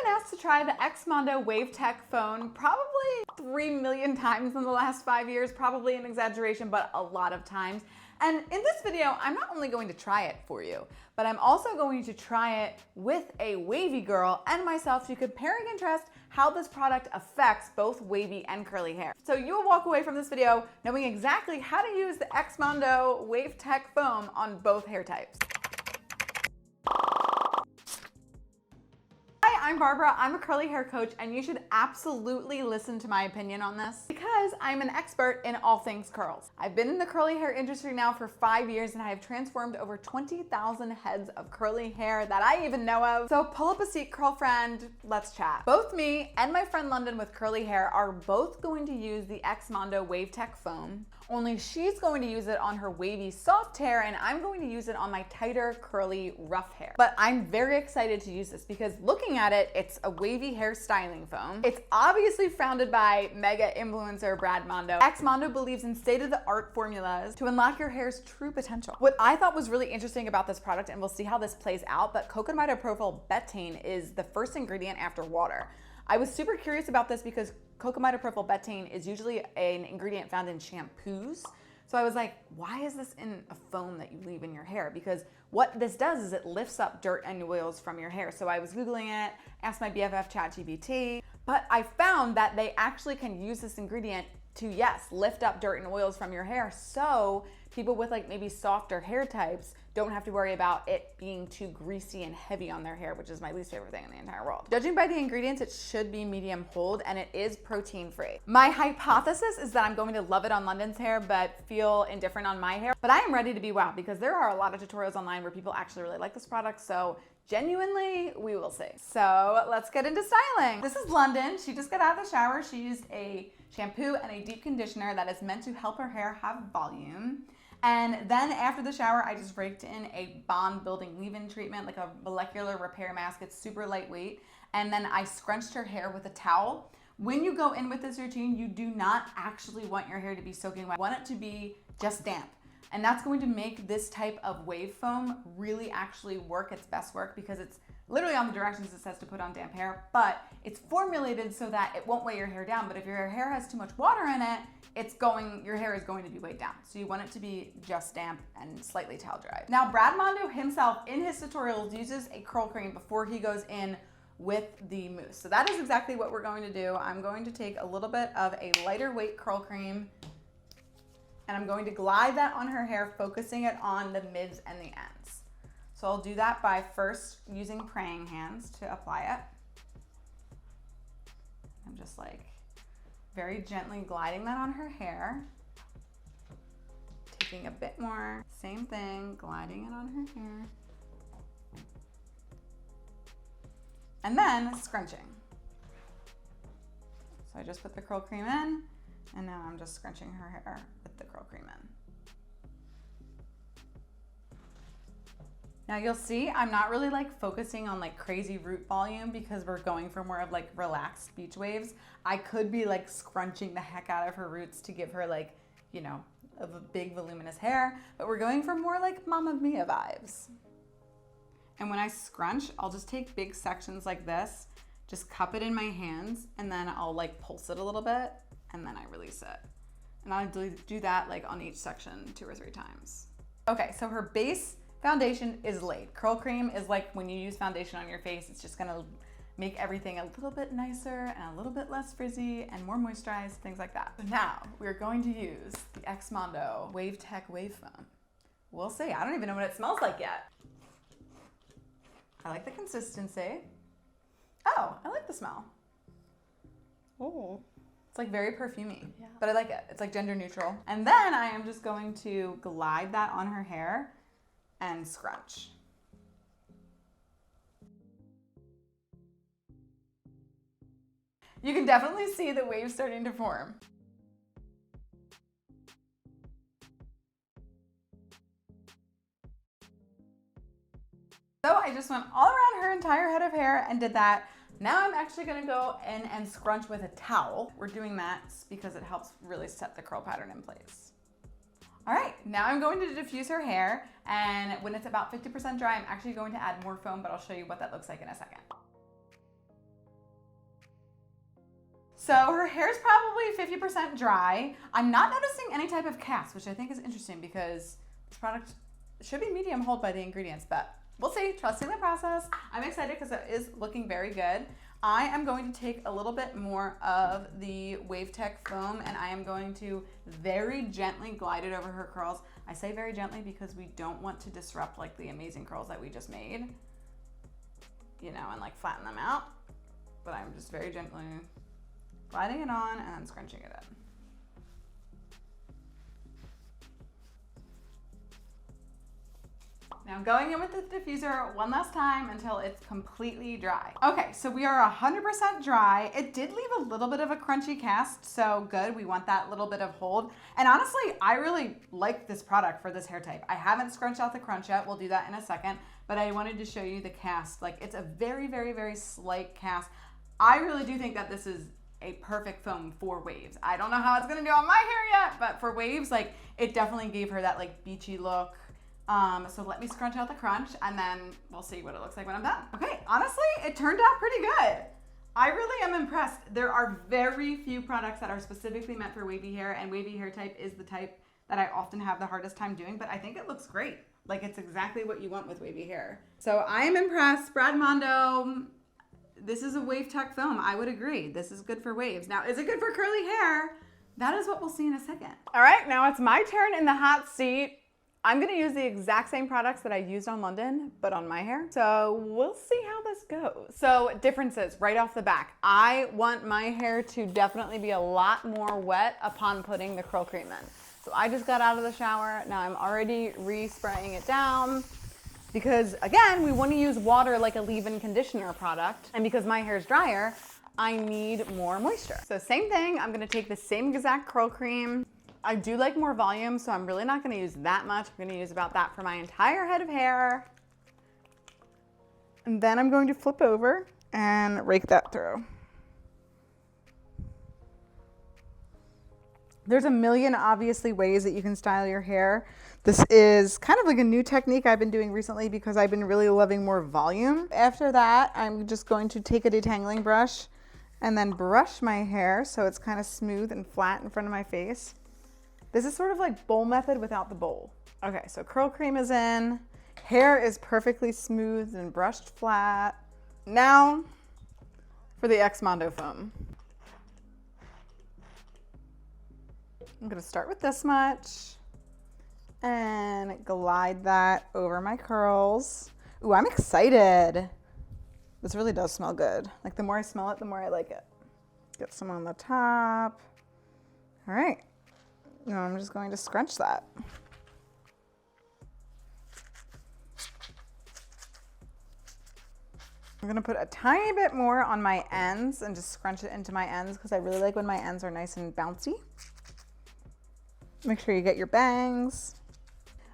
been asked to try the XMONDO Wavetech Foam probably 3 million times in the last 5 years, probably an exaggeration, but a lot of times. And in this video, I'm not only going to try it for you, but I'm also going to try it with a wavy girl and myself to compare and contrast how this product affects both wavy and curly hair. So you will walk away from this video knowing exactly how to use the XMONDO Wavetech Foam on both hair types. Hi, I'm Barbara. I'm a curly hair coach, and you should absolutely listen to my opinion on this because I'm an expert in all things curls. I've been in the curly hair industry now for 5 years, and I have transformed over 20,000 heads of curly hair that I even know of. So pull up a seat, curl friend, let's chat. Both me and my friend London with curly hair are both going to use the XMONDO Wavetech Foam, only she's going to use it on her wavy soft hair and I'm going to use it on my tighter curly rough hair. But I'm very excited to use this because looking at it, it's a wavy hair styling foam. It's obviously founded by mega influencer Brad Mondo. XMONDO believes in state-of-the-art formulas to unlock your hair's true potential. What I thought was really interesting about this product, and we'll see how this plays out, but cocamidopropyl betaine is the first ingredient after water. I was super curious about this because cocamidopropyl betaine is usually an ingredient found in shampoos. So I was like, why is this in a foam that you leave in your hair? Because what this does is it lifts up dirt and oils from your hair. So I was Googling it, asked my BFF ChatGPT, but I found that they actually can use this ingredient to, yes, lift up dirt and oils from your hair. So people with like maybe softer hair types don't have to worry about it being too greasy and heavy on their hair, which is my least favorite thing in the entire world. Judging by the ingredients, it should be medium hold and it is protein free. My hypothesis is that I'm going to love it on London's hair, but feel indifferent on my hair. But I am ready to be wowed because there are a lot of tutorials online where people actually really like this product. So genuinely, we will see. So let's get into styling. This is London. She just got out of the shower. She used a shampoo and a deep conditioner that is meant to help her hair have volume. And then after the shower, I just raked in a bond building leave-in treatment, like a molecular repair mask. It's super lightweight. And then I scrunched her hair with a towel. When you go in with this routine, you do not actually want your hair to be soaking wet. You want it to be just damp. And that's going to make this type of wave foam really actually work its best work because it's literally on the directions it says to put on damp hair, but it's formulated so that it won't weigh your hair down. But if your hair has too much water in it, your hair is going to be weighed down. So you want it to be just damp and slightly towel dry. Now, Brad Mondo himself in his tutorials uses a curl cream before he goes in with the mousse. So that is exactly what we're going to do. I'm going to take a little bit of a lighter weight curl cream and I'm going to glide that on her hair, focusing it on the mids and the ends. So I'll do that by first using praying hands to apply it. I'm just like very gently gliding that on her hair. Taking a bit more, same thing, gliding it on her hair. And then scrunching. So I just put the curl cream in, and now I'm just scrunching her hair with the curl cream in. Now you'll see I'm not really like focusing on like crazy root volume because we're going for more of like relaxed beach waves. I could be like scrunching the heck out of her roots to give her like, you know, a big voluminous hair, but we're going for more like Mamma Mia vibes. And when I scrunch, I'll just take big sections like this, just cup it in my hands, and then I'll like pulse it a little bit, and then I release it. And I'll do that like on each section 2 or 3 times. Okay, so her base foundation is laid. Curl cream is like when you use foundation on your face, it's just gonna make everything a little bit nicer and a little bit less frizzy and more moisturized, things like that. So now we're going to use the XMONDO Wavetech Wave Foam. We'll see, I don't even know what it smells like yet. I like the consistency. Oh, I like the smell. Oh. It's like very perfumey, Yeah. but I like it. It's like gender neutral. And then I am just going to glide that on her hair and scrunch. You can definitely see the waves starting to form. So I just went all around her entire head of hair and did that. Now I'm actually gonna go in and scrunch with a towel. We're doing that because it helps really set the curl pattern in place. All right, now I'm going to diffuse her hair, and when it's about 50% dry, I'm actually going to add more foam, but I'll show you what that looks like in a second. So her hair is probably 50% dry. I'm not noticing any type of cast, which I think is interesting because this product should be medium hold by the ingredients, but we'll see. Trusting the process. I'm excited because it is looking very good. I am going to take a little bit more of the Wavetech foam and I am going to very gently glide it over her curls. I say very gently because we don't want to disrupt like the amazing curls that we just made, you know, and like flatten them out. But I'm just very gently gliding it on and then scrunching it in. Now I'm going in with the diffuser one last time until it's completely dry. Okay, so we are 100% dry. It did leave a little bit of a crunchy cast, so good. We want that little bit of hold. And honestly, I really like this product for this hair type. I haven't scrunched out the crunch yet. We'll do that in a second, but I wanted to show you the cast. Like it's a very, very, very slight cast. I really do think that this is a perfect foam for waves. I don't know how it's gonna do on my hair yet, but for waves, like it definitely gave her that like beachy look. So let me scrunch out the crunch and then we'll see what it looks like when I'm done. Okay, honestly, it turned out pretty good. I really am impressed. There are very few products that are specifically meant for wavy hair, and wavy hair type is the type that I often have the hardest time doing, but I think it looks great. Like it's exactly what you want with wavy hair. So I am impressed. Brad Mondo, this is a Wavetech foam. I would agree. This is good for waves. Now, is it good for curly hair? That is what we'll see in a second. All right, now it's my turn in the hot seat. I'm gonna use the exact same products that I used on London, but on my hair. So we'll see how this goes. So differences right off the back. I want my hair to definitely be a lot more wet upon putting the curl cream in. So I just got out of the shower. Now I'm already re-spraying it down because again, we wanna use water like a leave-in conditioner product. And because my hair is drier, I need more moisture. So same thing, I'm gonna take the same exact curl cream. I do like more volume, so I'm really not gonna use that much. I'm gonna use about that for my entire head of hair. And then I'm going to flip over and rake that through. There's a million obviously ways that you can style your hair. This is kind of like a new technique I've been doing recently because I've been really loving more volume. After that, I'm just going to take a detangling brush and then brush my hair so it's kind of smooth and flat in front of my face. This is sort of like bowl method without the bowl. Okay, so curl cream is in. Hair is perfectly smooth and brushed flat. Now for the XMONDO foam. I'm gonna start with this much and glide that over my curls. Ooh, I'm excited. This really does smell good. Like the more I smell it, the more I like it. Get some on the top. All right. Now I'm just going to scrunch that. I'm gonna put a tiny bit more on my ends and just scrunch it into my ends because I really like when my ends are nice and bouncy. Make sure you get your bangs.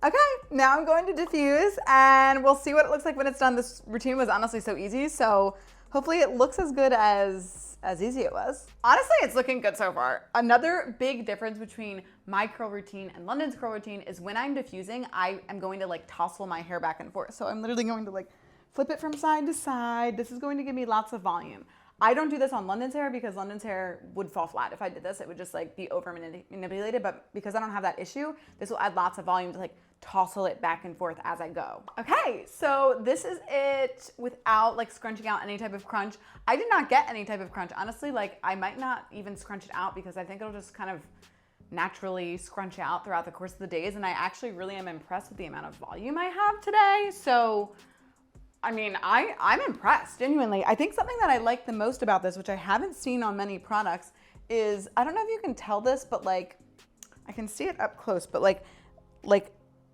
Okay, now I'm going to diffuse and we'll see what it looks like when it's done. This routine was honestly so easy, so hopefully it looks as good as easy it was. Honestly, it's looking good so far. Another big difference between my curl routine and London's curl routine is when I'm diffusing, I am going to like tousle my hair back and forth. So I'm literally going to like flip it from side to side. This is going to give me lots of volume. I don't do this on London's hair because London's hair would fall flat. If I did this, it would just like be over manipulated. But because I don't have that issue, this will add lots of volume to like tousle it back and forth as I go. Okay, so this is it without like scrunching out any type of crunch. I did not get any type of crunch. Honestly, like I might not even scrunch it out because I think it'll just kind of naturally scrunch out throughout the course of the days. And I actually really am impressed with the amount of volume I have today. So, I mean, I'm impressed, genuinely. I think something that I like the most about this, which I haven't seen on many products, is, I don't know if you can tell this, but like, I can see it up close, but like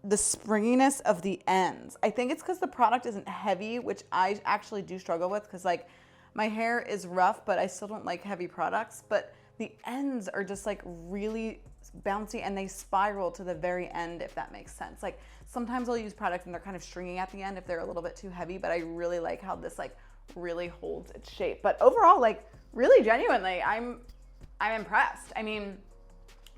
the springiness of the ends. I think it's because the product isn't heavy, which I actually do struggle with because like my hair is rough, but I still don't like heavy products. But the ends are just like really bouncy and they spiral to the very end, if that makes sense. Like sometimes I'll use products and they're kind of stringy at the end if they're a little bit too heavy, but I really like how this like really holds its shape. But overall, like really genuinely, I'm impressed. I mean,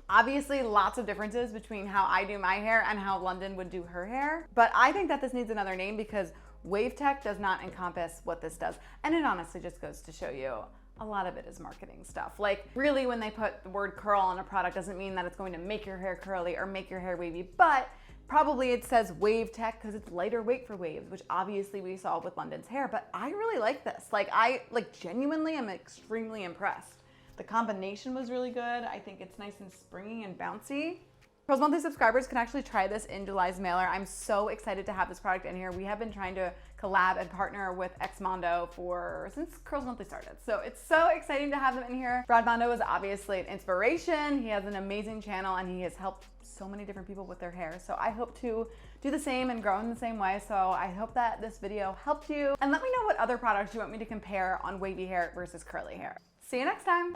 obviously lots of differences between how I do my hair and how London would do her hair, but I think that this needs another name because Wavetech does not encompass what this does. And it honestly just goes to show you, a lot of it is marketing stuff. Like, really, when they put the word curl on a product doesn't mean that it's going to make your hair curly or make your hair wavy, but probably it says Wavetech because it's lighter weight for waves, which obviously we saw with London's hair, but I really like this. Like, I genuinely am extremely impressed. The combination was really good. I think it's nice and springy and bouncy. Curls Monthly subscribers can actually try this in July's mailer. I'm so excited to have this product in here. We have been trying to collab and partner with XMONDO since Curls Monthly started. So it's so exciting to have them in here. Brad Mondo is obviously an inspiration. He has an amazing channel and he has helped so many different people with their hair. So I hope to do the same and grow in the same way. So I hope that this video helped you. And let me know what other products you want me to compare on wavy hair versus curly hair. See you next time.